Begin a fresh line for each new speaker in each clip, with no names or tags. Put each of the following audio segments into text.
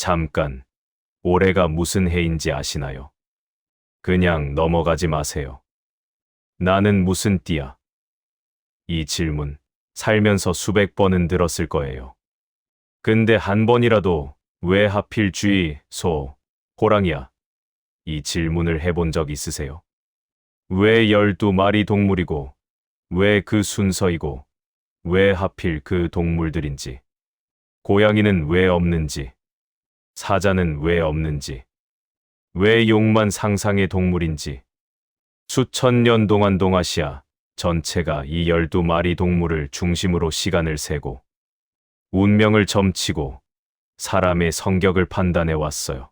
잠깐, 올해가 무슨 해인지 아시나요? 그냥 넘어가지 마세요. 나는 무슨 띠야? 이 질문, 살면서 수백 번은 들었을 거예요. 근데 한 번이라도 왜 하필 쥐, 소, 호랑이야? 이 질문을 해본 적 있으세요? 왜 12마리 동물이고, 왜 그 순서이고, 왜 하필 그 동물들인지, 고양이는 왜 없는지, 사자는 왜 없는지, 왜 용만 상상의 동물인지, 수천 년 동안 동아시아 전체가 이 12마리 동물을 중심으로 시간을 세고, 운명을 점치고, 사람의 성격을 판단해 왔어요.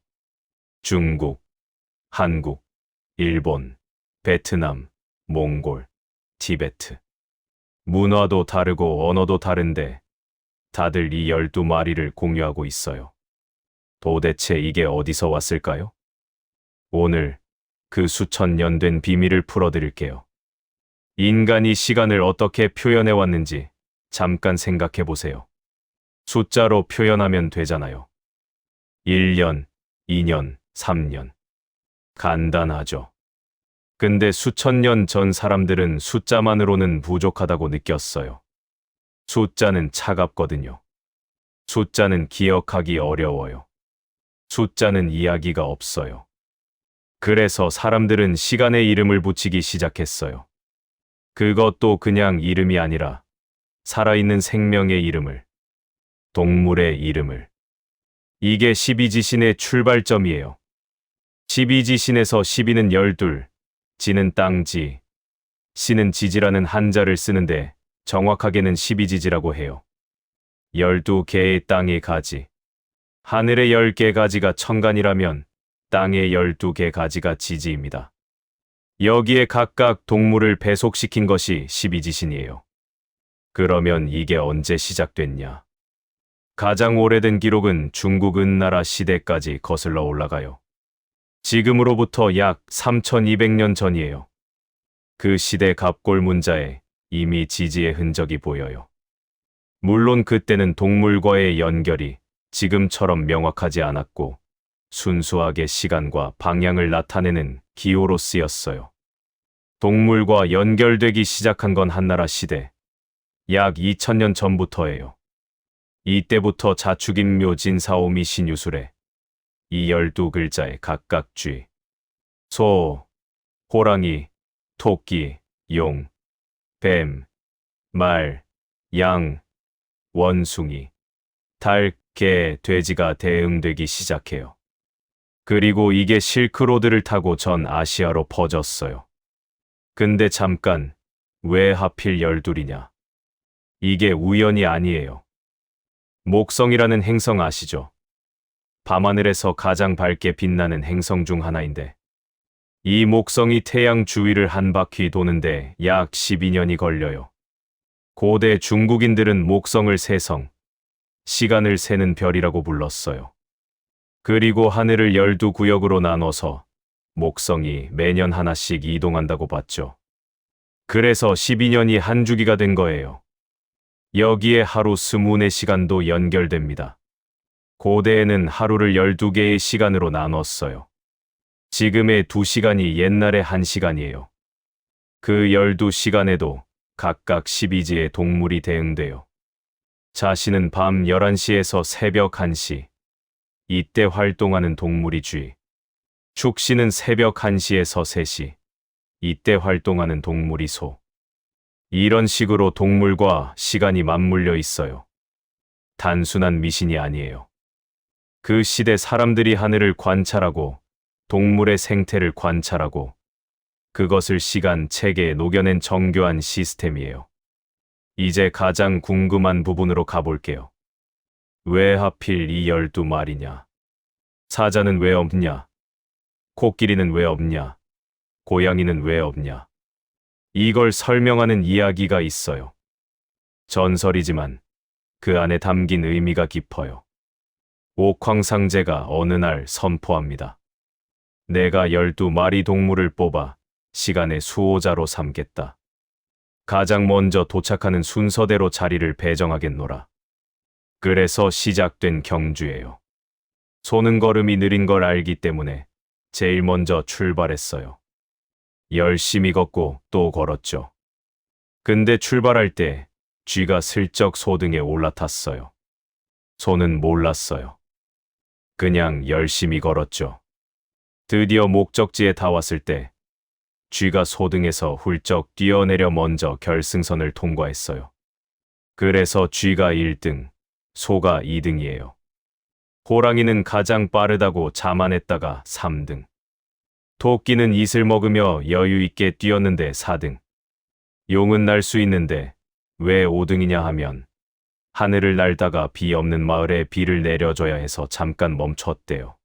중국, 한국, 일본, 베트남, 몽골, 티베트. 문화도 다르고 언어도 다른데 다들 이 12마리를 공유하고 있어요. 도대체 이게 어디서 왔을까요? 오늘 그 수천 년 된 비밀을 풀어드릴게요. 인간이 시간을 어떻게 표현해 왔는지 잠깐 생각해 보세요. 숫자로 표현하면 되잖아요. 1년, 2년, 3년. 간단하죠. 근데 수천 년 전 사람들은 숫자만으로는 부족하다고 느꼈어요. 숫자는 차갑거든요. 숫자는 기억하기 어려워요. 숫자는 이야기가 없어요. 그래서 사람들은 시간에 이름을 붙이기 시작했어요. 그것도 그냥 이름이 아니라 살아있는 생명의 이름을, 동물의 이름을. 이게 12지신의 출발점이에요. 12지신에서 12는 12, 지는 땅지, 시는 지지라는 한자를 쓰는데 정확하게는 12지지라고 해요. 12개의 땅의 가지. 하늘의 10개 가지가 천간이라면 땅의 12개 가지가 지지입니다. 여기에 각각 동물을 배속시킨 것이 12지신이에요. 그러면 이게 언제 시작됐냐? 가장 오래된 기록은 중국 은나라 시대까지 거슬러 올라가요. 지금으로부터 약 3200년 전이에요. 그 시대 갑골 문자에 이미 지지의 흔적이 보여요. 물론 그때는 동물과의 연결이 지금처럼 명확하지 않았고 순수하게 시간과 방향을 나타내는 기호로 쓰였어요. 동물과 연결되기 시작한 건 한나라 시대, 약 2000년 전부터예요. 이때부터 자축인묘 진사오미 신유술에 이 12글자에 각각 쥐, 소, 호랑이, 토끼, 용, 뱀, 말, 양, 원숭이, 달, 개, 돼지가 대응되기 시작해요. 그리고 이게 실크로드를 타고 전 아시아로 퍼졌어요. 근데 잠깐, 왜 하필 12이냐? 이게 우연이 아니에요. 목성이라는 행성 아시죠? 밤하늘에서 가장 밝게 빛나는 행성 중 하나인데 이 목성이 태양 주위를 한 바퀴 도는데 약 12년이 걸려요. 고대 중국인들은 목성을 세성, 시간을 세는 별이라고 불렀어요. 그리고 하늘을 12구역으로 나눠서 목성이 매년 하나씩 이동한다고 봤죠. 그래서 12년이 한 주기가 된 거예요. 여기에 하루 24시간도 연결됩니다. 고대에는 하루를 12개의 시간으로 나눴어요. 지금의 2시간이 옛날의 1시간이에요. 그 12시간에도 각각 12지의 동물이 대응돼요. 자신은 밤 11시에서 새벽 1시, 이때 활동하는 동물이 쥐. 축시는 새벽 1시에서 3시, 이때 활동하는 동물이 소. 이런 식으로 동물과 시간이 맞물려 있어요. 단순한 미신이 아니에요. 그 시대 사람들이 하늘을 관찰하고 동물의 생태를 관찰하고 그것을 시간 체계에 녹여낸 정교한 시스템이에요. 이제 가장 궁금한 부분으로 가볼게요. 왜 하필 이 12마리냐? 사자는 왜 없냐? 코끼리는 왜 없냐? 고양이는 왜 없냐? 이걸 설명하는 이야기가 있어요. 전설이지만 그 안에 담긴 의미가 깊어요. 옥황상제가 어느 날 선포합니다. 내가 12마리 동물을 뽑아 시간의 수호자로 삼겠다. 가장 먼저 도착하는 순서대로 자리를 배정하겠노라. 그래서 시작된 경주예요. 소는 걸음이 느린 걸 알기 때문에 제일 먼저 출발했어요. 열심히 걷고 또 걸었죠. 근데 출발할 때 쥐가 슬쩍 소등에 올라탔어요. 소는 몰랐어요. 그냥 열심히 걸었죠. 드디어 목적지에 다 왔을 때 쥐가 소등에서 훌쩍 뛰어내려 먼저 결승선을 통과했어요. 그래서 쥐가 1등, 소가 2등이에요. 호랑이는 가장 빠르다고 자만했다가 3등. 토끼는 이슬 먹으며 여유 있게 뛰었는데 4등. 용은 날 수 있는데 왜 5등이냐 하면 하늘을 날다가 비 없는 마을에 비를 내려줘야 해서 잠깐 멈췄대요.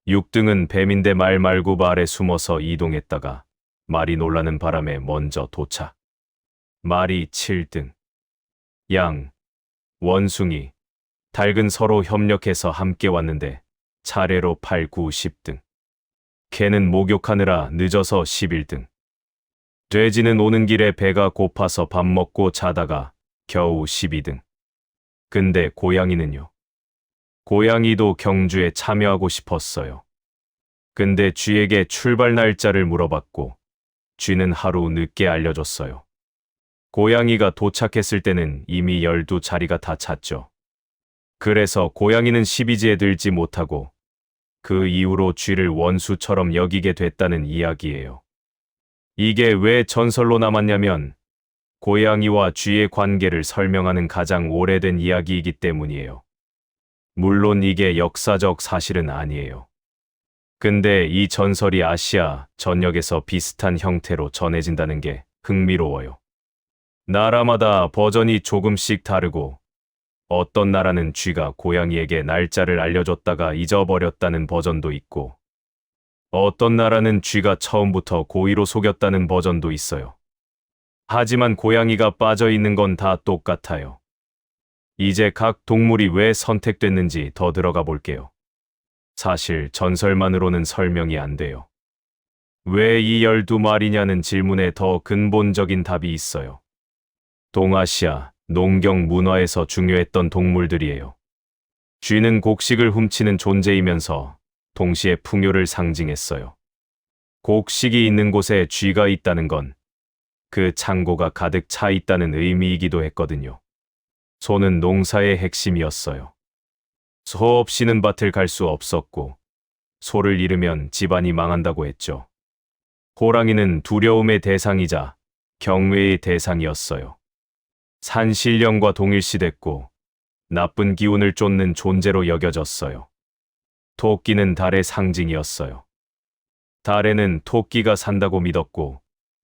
6등은 뱀인데 말 말고 말에 숨어서 이동했다가 말이 놀라는 바람에 먼저 도착. 말이 7등. 양, 원숭이, 닭은 서로 협력해서 함께 왔는데 차례로 8, 9, 10등. 개는 목욕하느라 늦어서 11등. 돼지는 오는 길에 배가 고파서 밥 먹고 자다가 겨우 12등. 근데 고양이는요? 고양이도 경주에 참여하고 싶었어요. 근데 쥐에게 출발 날짜를 물어봤고 쥐는 하루 늦게 알려줬어요. 고양이가 도착했을 때는 이미 12자리가 다 찼죠. 그래서 고양이는 시비지에 들지 못하고 그 이후로 쥐를 원수처럼 여기게 됐다는 이야기예요. 이게 왜 전설로 남았냐면 고양이와 쥐의 관계를 설명하는 가장 오래된 이야기이기 때문이에요. 물론 이게 역사적 사실은 아니에요. 근데 이 전설이 아시아 전역에서 비슷한 형태로 전해진다는 게 흥미로워요. 나라마다 버전이 조금씩 다르고 어떤 나라는 쥐가 고양이에게 날짜를 알려줬다가 잊어버렸다는 버전도 있고 어떤 나라는 쥐가 처음부터 고의로 속였다는 버전도 있어요. 하지만 고양이가 빠져 있는 건 다 똑같아요. 이제 각 동물이 왜 선택됐는지 더 들어가 볼게요. 사실 전설만으로는 설명이 안 돼요. 왜 이 12마리냐는 질문에 더 근본적인 답이 있어요. 동아시아, 농경 문화에서 중요했던 동물들이에요. 쥐는 곡식을 훔치는 존재이면서 동시에 풍요를 상징했어요. 곡식이 있는 곳에 쥐가 있다는 건 그 창고가 가득 차 있다는 의미이기도 했거든요. 소는 농사의 핵심이었어요. 소 없이는 밭을 갈 수 없었고 소를 잃으면 집안이 망한다고 했죠. 호랑이는 두려움의 대상이자 경외의 대상이었어요. 산신령과 동일시됐고 나쁜 기운을 쫓는 존재로 여겨졌어요. 토끼는 달의 상징이었어요. 달에는 토끼가 산다고 믿었고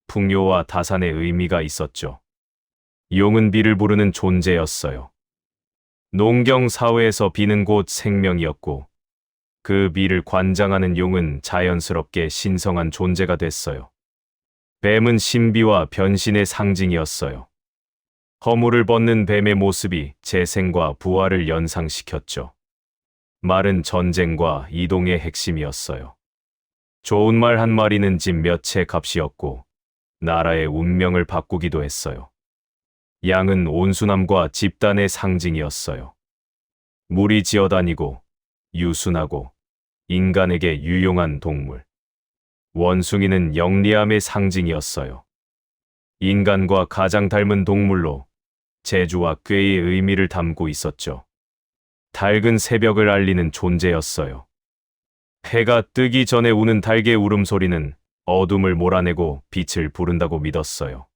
풍요와 다산의 의미가 있었죠. 용은 비를 부르는 존재였어요. 농경 사회에서 비는 곧 생명이었고 그 비를 관장하는 용은 자연스럽게 신성한 존재가 됐어요. 뱀은 신비와 변신의 상징이었어요. 허물을 벗는 뱀의 모습이 재생과 부활을 연상시켰죠. 말은 전쟁과 이동의 핵심이었어요. 좋은 말 한 마리는 집 몇 채 값이었고 나라의 운명을 바꾸기도 했어요. 양은 온순함과 집단의 상징이었어요. 무리 지어다니고 유순하고 인간에게 유용한 동물. 원숭이는 영리함의 상징이었어요. 인간과 가장 닮은 동물로 재주와 꾀의 의미를 담고 있었죠. 닭은 새벽을 알리는 존재였어요. 해가 뜨기 전에 우는 닭의 울음소리는 어둠을 몰아내고 빛을 부른다고 믿었어요.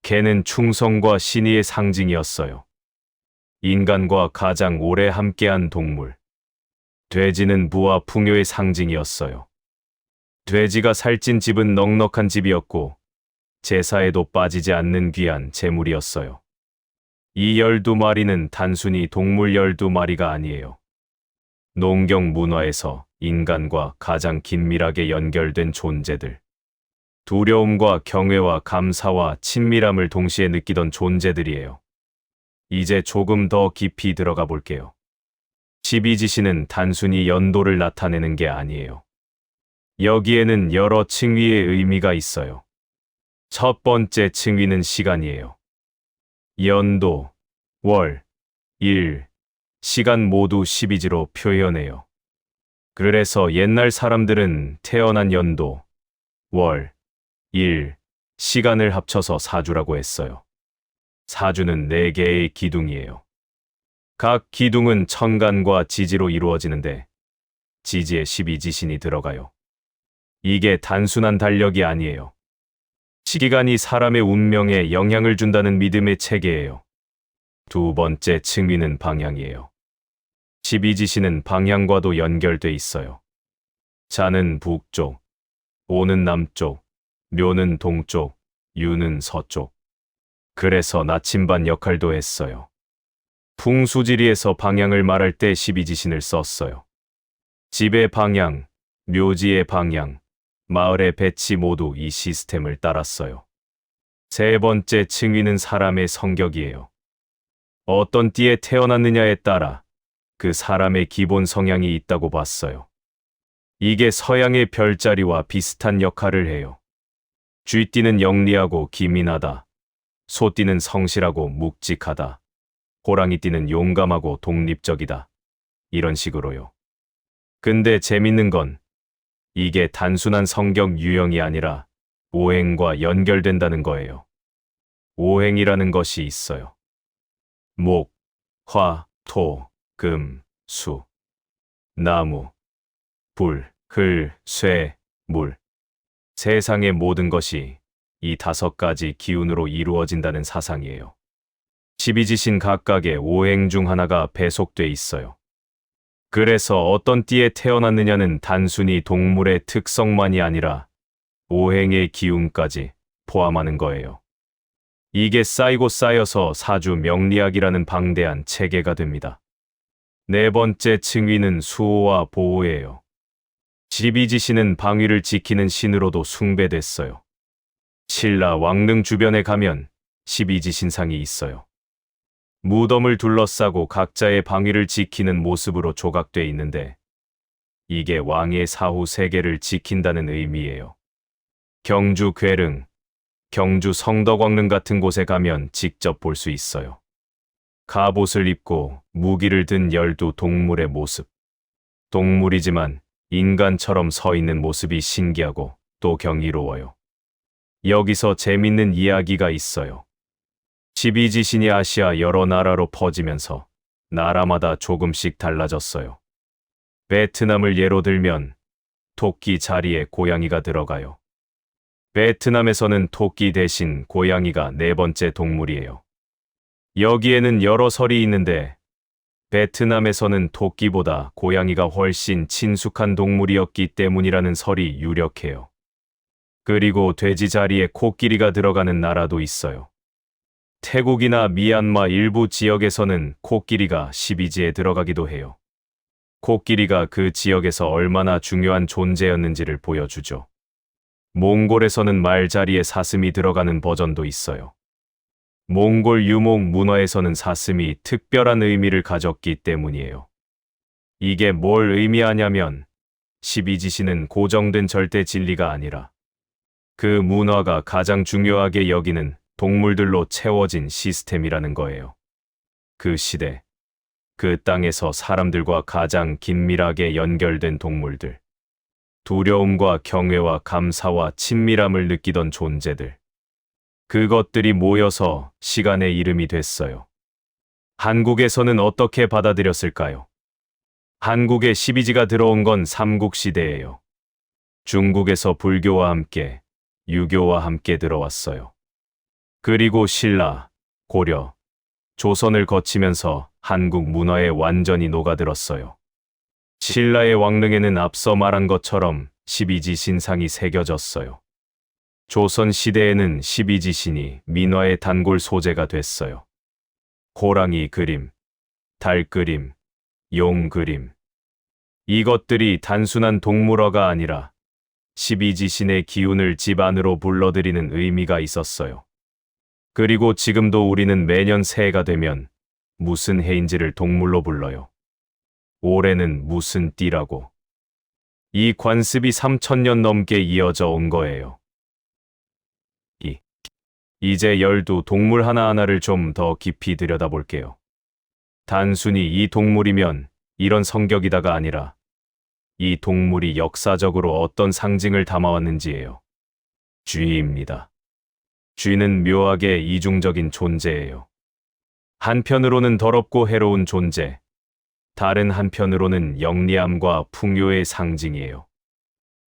개는 충성과 신의의 상징이었어요. 인간과 가장 오래 함께한 동물. 돼지는 부와 풍요의 상징이었어요. 돼지가 살찐 집은 넉넉한 집이었고 제사에도 빠지지 않는 귀한 재물이었어요. 이 12마리는 단순히 동물 12마리가 아니에요. 농경 문화에서 인간과 가장 긴밀하게 연결된 존재들. 두려움과 경외와 감사와 친밀함을 동시에 느끼던 존재들이에요. 이제 조금 더 깊이 들어가 볼게요. 12지시는 단순히 연도를 나타내는 게 아니에요. 여기에는 여러 층위의 의미가 있어요. 첫 번째 층위는 시간이에요. 연도, 월, 일, 시간 모두 12지로 표현해요. 그래서 옛날 사람들은 태어난 연도, 월, 일, 시간을 합쳐서 사주라고 했어요. 사주는 4개의 기둥이에요. 각 기둥은 천간과 지지로 이루어지는데 지지에 12지신이 들어가요. 이게 단순한 달력이 아니에요. 시기간이 사람의 운명에 영향을 준다는 믿음의 체계예요. 두 번째 층위는 방향이에요. 12지신은 방향과도 연결돼 있어요. 자는 북쪽, 오는 남쪽, 묘는 동쪽, 유는 서쪽. 그래서 나침반 역할도 했어요. 풍수지리에서 방향을 말할 때 12지신을 썼어요. 집의 방향, 묘지의 방향, 마을의 배치 모두 이 시스템을 따랐어요. 세 번째 층위는 사람의 성격이에요. 어떤 띠에 태어났느냐에 따라 그 사람의 기본 성향이 있다고 봤어요. 이게 서양의 별자리와 비슷한 역할을 해요. 쥐띠는 영리하고 기민하다. 소띠는 성실하고 묵직하다. 호랑이띠는 용감하고 독립적이다. 이런 식으로요. 근데 재밌는 건 이게 단순한 성격 유형이 아니라 오행과 연결된다는 거예요. 오행이라는 것이 있어요. 목, 화, 토, 금, 수, 나무, 불, 흙, 쇠, 물. 세상의 모든 것이 이 5가지 기운으로 이루어진다는 사상이에요. 12지신 각각의 오행 중 하나가 배속돼 있어요. 그래서 어떤 띠에 태어났느냐는 단순히 동물의 특성만이 아니라 오행의 기운까지 포함하는 거예요. 이게 쌓이고 쌓여서 사주 명리학이라는 방대한 체계가 됩니다. 네 번째 층위는 수호와 보호예요. 12지신은 방위를 지키는 신으로도 숭배됐어요. 신라 왕릉 주변에 가면 12지신상이 있어요. 무덤을 둘러싸고 각자의 방위를 지키는 모습으로 조각돼 있는데 이게 왕의 사후 세계를 지킨다는 의미예요. 경주 괴릉, 경주 성덕왕릉 같은 곳에 가면 직접 볼 수 있어요. 갑옷을 입고 무기를 든 12동물의 모습. 동물이지만 인간처럼 서 있는 모습이 신기하고 또 경이로워요. 여기서 재밌는 이야기가 있어요. 12지신이 아시아 여러 나라로 퍼지면서 나라마다 조금씩 달라졌어요. 베트남을 예로 들면 토끼 자리에 고양이가 들어가요. 베트남에서는 토끼 대신 고양이가 4번째 동물이에요. 여기에는 여러 설이 있는데 베트남에서는 토끼보다 고양이가 훨씬 친숙한 동물이었기 때문이라는 설이 유력해요. 그리고 돼지 자리에 코끼리가 들어가는 나라도 있어요. 태국이나 미얀마 일부 지역에서는 코끼리가 12지에 들어가기도 해요. 코끼리가 그 지역에서 얼마나 중요한 존재였는지를 보여주죠. 몽골에서는 말 자리에 사슴이 들어가는 버전도 있어요. 몽골 유목 문화에서는 사슴이 특별한 의미를 가졌기 때문이에요. 이게 뭘 의미하냐면 12지신은 고정된 절대 진리가 아니라 그 문화가 가장 중요하게 여기는 동물들로 채워진 시스템이라는 거예요. 그 시대, 그 땅에서 사람들과 가장 긴밀하게 연결된 동물들. 두려움과 경외와 감사와 친밀함을 느끼던 존재들. 그것들이 모여서 시간의 이름이 됐어요. 한국에서는 어떻게 받아들였을까요? 한국에 12지가 들어온 건 삼국시대예요. 중국에서 불교와 함께, 유교와 함께 들어왔어요. 그리고 신라, 고려, 조선을 거치면서 한국 문화에 완전히 녹아들었어요. 신라의 왕릉에는 앞서 말한 것처럼 12지신상이 새겨졌어요. 조선 시대에는 12지신이 민화의 단골 소재가 됐어요. 호랑이 그림, 달 그림, 용 그림. 이것들이 단순한 동물어가 아니라 12지신의 기운을 집 안으로 불러들이는 의미가 있었어요. 그리고 지금도 우리는 매년 새해가 되면 무슨 해인지를 동물로 불러요. 올해는 무슨 띠라고. 이 관습이 3000년 넘게 이어져 온 거예요. 이제 12동물 하나하나를 좀 더 깊이 들여다볼게요. 단순히 이 동물이면 이런 성격이다가 아니라 이 동물이 역사적으로 어떤 상징을 담아왔는지예요. 쥐입니다. 쥐는 묘하게 이중적인 존재예요. 한편으로는 더럽고 해로운 존재, 다른 한편으로는 영리함과 풍요의 상징이에요.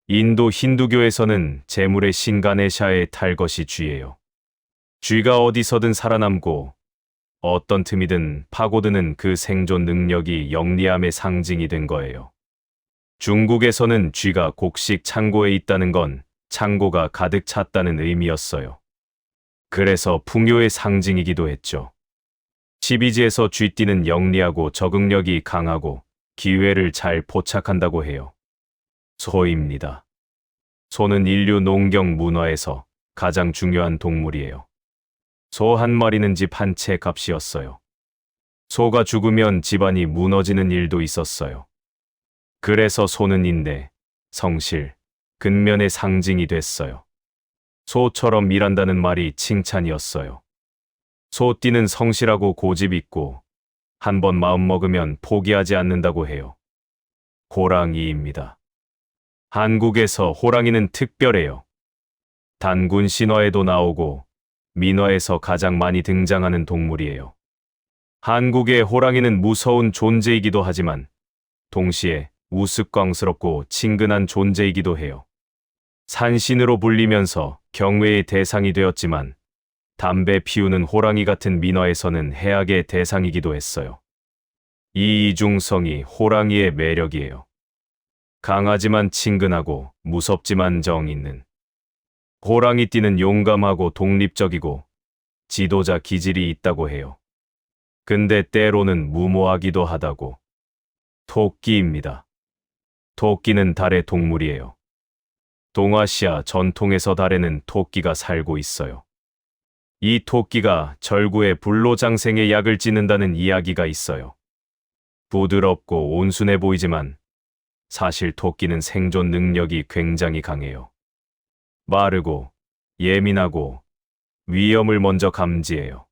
인도 힌두교에서는 재물의 신 가네샤에 탈 것이 쥐예요. 쥐가 어디서든 살아남고 어떤 틈이든 파고드는 그 생존 능력이 영리함의 상징이 된 거예요. 중국에서는 쥐가 곡식 창고에 있다는 건 창고가 가득 찼다는 의미였어요. 그래서 풍요의 상징이기도 했죠. 시비지에서 쥐띠는 영리하고 적응력이 강하고 기회를 잘 포착한다고 해요. 소입니다. 소는 인류 농경 문화에서 가장 중요한 동물이에요. 소 한 마리는 집 한 채 값이었어요. 소가 죽으면 집안이 무너지는 일도 있었어요. 그래서 소는 인내, 성실, 근면의 상징이 됐어요. 소처럼 일한다는 말이 칭찬이었어요. 소띠는 성실하고 고집 있고 한번 마음먹으면 포기하지 않는다고 해요. 호랑이입니다. 한국에서 호랑이는 특별해요. 단군 신화에도 나오고 민화에서 가장 많이 등장하는 동물이에요. 한국의 호랑이는 무서운 존재이기도 하지만 동시에 우스꽝스럽고 친근한 존재이기도 해요. 산신으로 불리면서 경외의 대상이 되었지만 담배 피우는 호랑이 같은 민화에서는 해악의 대상이기도 했어요. 이 이중성이 호랑이의 매력이에요. 강하지만 친근하고 무섭지만 정 있는. 호랑이띠는 용감하고 독립적이고 지도자 기질이 있다고 해요. 근데 때로는 무모하기도 하다고. 토끼입니다. 토끼는 달의 동물이에요. 동아시아 전통에서 달에는 토끼가 살고 있어요. 이 토끼가 절구에 불로장생의 약을 찌는다는 이야기가 있어요. 부드럽고 온순해 보이지만 사실 토끼는 생존 능력이 굉장히 강해요. 빠르고 예민하고 위험을 먼저 감지해요.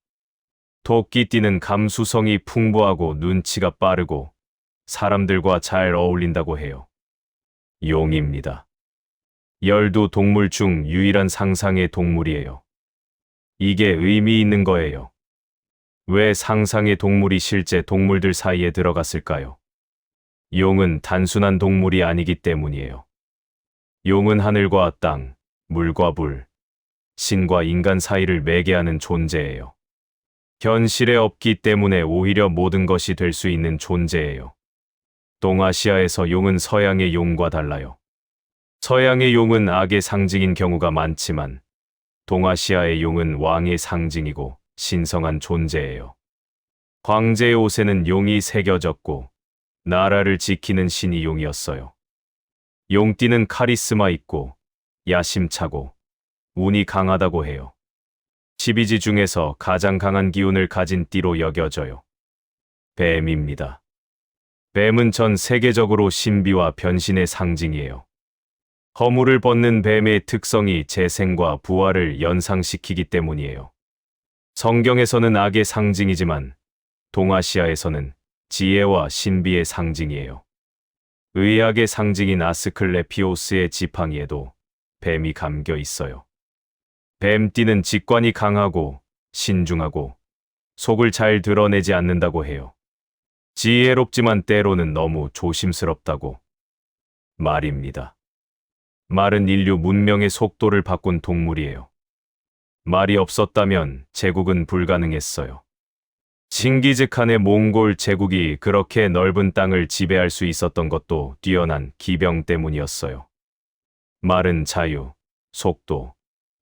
토끼띠는 감수성이 풍부하고 눈치가 빠르고 사람들과 잘 어울린다고 해요. 용입니다. 12동물 중 유일한 상상의 동물이에요. 이게 의미 있는 거예요. 왜 상상의 동물이 실제 동물들 사이에 들어갔을까요? 용은 단순한 동물이 아니기 때문이에요. 용은 하늘과 땅, 물과 불, 신과 인간 사이를 매개하는 존재예요. 현실에 없기 때문에 오히려 모든 것이 될 수 있는 존재예요. 동아시아에서 용은 서양의 용과 달라요. 서양의 용은 악의 상징인 경우가 많지만 동아시아의 용은 왕의 상징이고 신성한 존재예요. 황제의 옷에는 용이 새겨졌고 나라를 지키는 신이 용이었어요. 용띠는 카리스마 있고 야심차고 운이 강하다고 해요. 12지 중에서 가장 강한 기운을 가진 띠로 여겨져요. 뱀입니다. 뱀은 전 세계적으로 신비와 변신의 상징이에요. 허물을 벗는 뱀의 특성이 재생과 부활을 연상시키기 때문이에요. 성경에서는 악의 상징이지만 동아시아에서는 지혜와 신비의 상징이에요. 의학의 상징인 아스클레피오스의 지팡이에도 뱀이 감겨 있어요. 뱀띠는 직관이 강하고 신중하고 속을 잘 드러내지 않는다고 해요. 지혜롭지만 때로는 너무 조심스럽다고 말입니다. 말은 인류 문명의 속도를 바꾼 동물이에요. 말이 없었다면 제국은 불가능했어요. 칭기즈칸의 몽골 제국이 그렇게 넓은 땅을 지배할 수 있었던 것도 뛰어난 기병 때문이었어요. 말은 자유, 속도,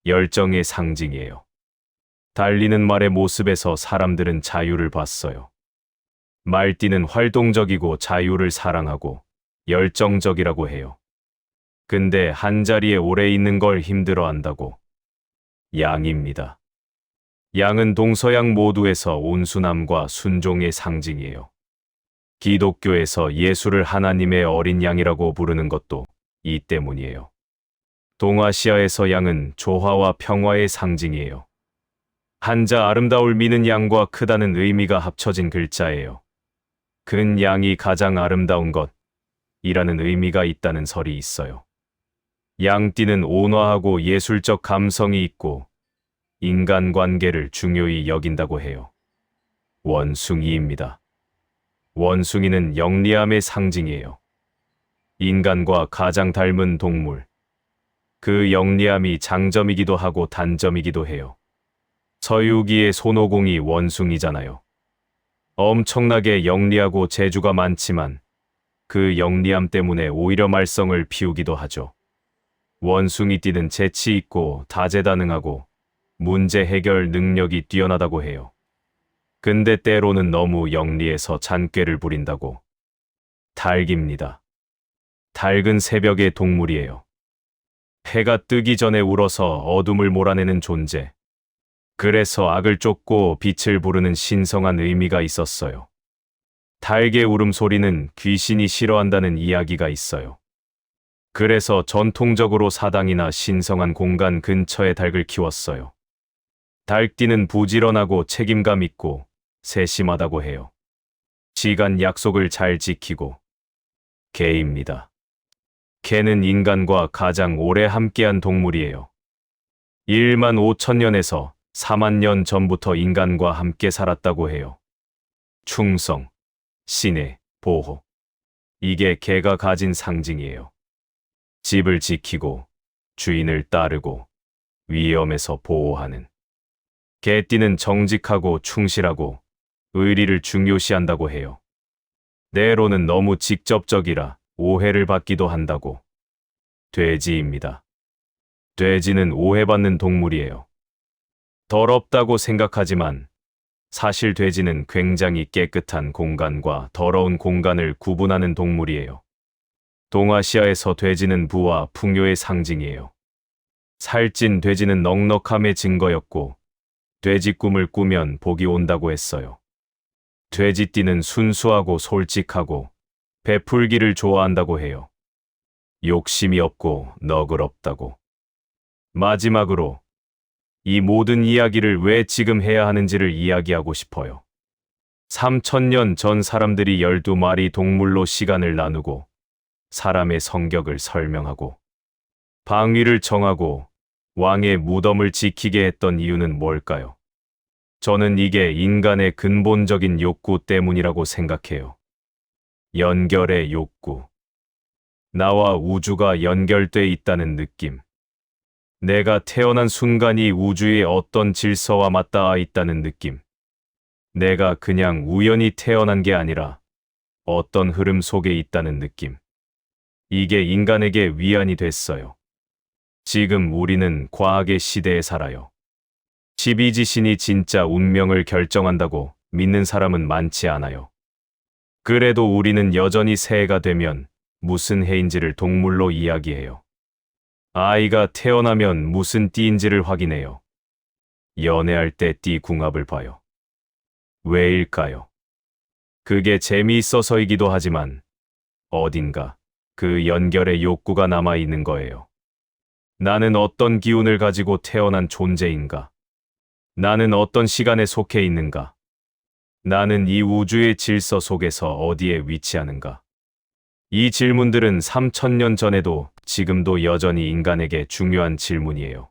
열정의 상징이에요. 달리는 말의 모습에서 사람들은 자유를 봤어요. 말띠는 활동적이고 자유를 사랑하고 열정적이라고 해요. 근데 한자리에 오래 있는 걸 힘들어한다고. 양입니다. 양은 동서양 모두에서 온순함과 순종의 상징이에요. 기독교에서 예수를 하나님의 어린 양이라고 부르는 것도 이 때문이에요. 동아시아에서 양은 조화와 평화의 상징이에요. 한자 아름다울 미는 양과 크다는 의미가 합쳐진 글자예요. 근 양이 가장 아름다운 것, 이라는 의미가 있다는 설이 있어요. 양띠는 온화하고 예술적 감성이 있고 인간관계를 중요히 여긴다고 해요. 원숭이입니다. 원숭이는 영리함의 상징이에요. 인간과 가장 닮은 동물. 그 영리함이 장점이기도 하고 단점이기도 해요. 서유기의 손오공이 원숭이잖아요. 엄청나게 영리하고 재주가 많지만 그 영리함 때문에 오히려 말썽을 피우기도 하죠. 원숭이띠는 재치 있고 다재다능하고 문제 해결 능력이 뛰어나다고 해요. 근데 때로는 너무 영리해서 잔꾀를 부린다고. 닭입니다. 닭은 새벽의 동물이에요. 해가 뜨기 전에 울어서 어둠을 몰아내는 존재. 그래서 악을 쫓고 빛을 부르는 신성한 의미가 있었어요. 닭의 울음소리는 귀신이 싫어한다는 이야기가 있어요. 그래서 전통적으로 사당이나 신성한 공간 근처에 닭을 키웠어요. 닭띠는 부지런하고 책임감 있고 세심하다고 해요. 시간 약속을 잘 지키고. 개입니다. 개는 인간과 가장 오래 함께한 동물이에요. 1만 5천 년에서 4만 년 전부터 인간과 함께 살았다고 해요. 충성, 신의, 보호. 이게 개가 가진 상징이에요. 집을 지키고, 주인을 따르고, 위험에서 보호하는. 개띠는 정직하고 충실하고 의리를 중요시한다고 해요. 때로는 너무 직접적이라 오해를 받기도 한다고. 돼지입니다. 돼지는 오해받는 동물이에요. 더럽다고 생각하지만 사실 돼지는 굉장히 깨끗한 공간과 더러운 공간을 구분하는 동물이에요. 동아시아에서 돼지는 부와 풍요의 상징이에요. 살찐 돼지는 넉넉함의 증거였고 돼지 꿈을 꾸면 복이 온다고 했어요. 돼지띠는 순수하고 솔직하고 베풀기를 좋아한다고 해요. 욕심이 없고 너그럽다고. 마지막으로 이 모든 이야기를 왜 지금 해야 하는지를 이야기하고 싶어요. 3,000년 전 사람들이 12마리 동물로 시간을 나누고 사람의 성격을 설명하고 방위를 정하고 왕의 무덤을 지키게 했던 이유는 뭘까요? 저는 이게 인간의 근본적인 욕구 때문이라고 생각해요. 연결의 욕구. 나와 우주가 연결돼 있다는 느낌. 내가 태어난 순간이 우주의 어떤 질서와 맞닿아 있다는 느낌. 내가 그냥 우연히 태어난 게 아니라 어떤 흐름 속에 있다는 느낌. 이게 인간에게 위안이 됐어요. 지금 우리는 과학의 시대에 살아요. 12지신이 진짜 운명을 결정한다고 믿는 사람은 많지 않아요. 그래도 우리는 여전히 새해가 되면 무슨 해인지를 동물로 이야기해요. 아이가 태어나면 무슨 띠인지를 확인해요. 연애할 때 띠 궁합을 봐요. 왜일까요? 그게 재미있어서이기도 하지만 어딘가 그 연결의 욕구가 남아있는 거예요. 나는 어떤 기운을 가지고 태어난 존재인가? 나는 어떤 시간에 속해 있는가? 나는 이 우주의 질서 속에서 어디에 위치하는가? 이 질문들은 3,000년 전에도 지금도 여전히 인간에게 중요한 질문이에요.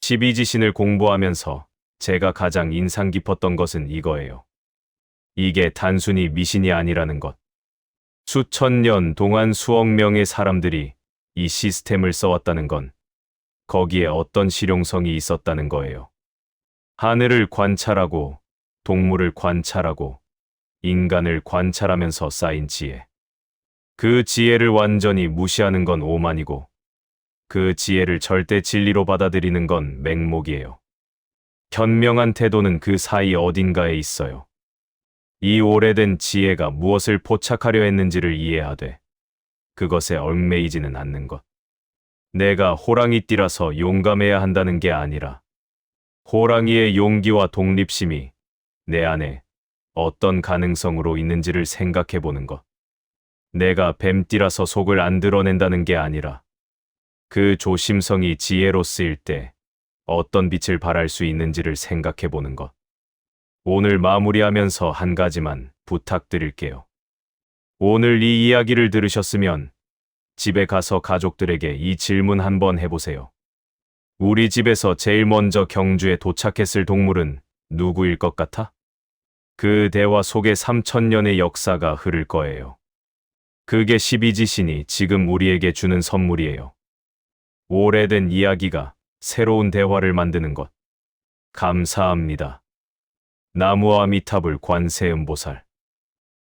12지신을 공부하면서 제가 가장 인상 깊었던 것은 이거예요. 이게 단순히 미신이 아니라는 것. 수천 년 동안 수억 명의 사람들이 이 시스템을 써왔다는 건 거기에 어떤 실용성이 있었다는 거예요. 하늘을 관찰하고 동물을 관찰하고 인간을 관찰하면서 쌓인 지혜. 그 지혜를 완전히 무시하는 건 오만이고 그 지혜를 절대 진리로 받아들이는 건 맹목이에요. 현명한 태도는 그 사이 어딘가에 있어요. 이 오래된 지혜가 무엇을 포착하려 했는지를 이해하되 그것에 얽매이지는 않는 것. 내가 호랑이띠라서 용감해야 한다는 게 아니라 호랑이의 용기와 독립심이 내 안에 어떤 가능성으로 있는지를 생각해 보는 것. 내가 뱀띠라서 속을 안 드러낸다는 게 아니라 그 조심성이 지혜로 쓰일 때 어떤 빛을 발할 수 있는지를 생각해 보는 것. 오늘 마무리하면서 한 가지만 부탁드릴게요. 오늘 이 이야기를 들으셨으면 집에 가서 가족들에게 이 질문 한번 해보세요. 우리 집에서 제일 먼저 경주에 도착했을 동물은 누구일 것 같아? 그 대화 속에 3000년의 역사가 흐를 거예요. 그게 12지신이 지금 우리에게 주는 선물이에요. 오래된 이야기가 새로운 대화를 만드는 것. 감사합니다. 나무아미타불 관세음보살.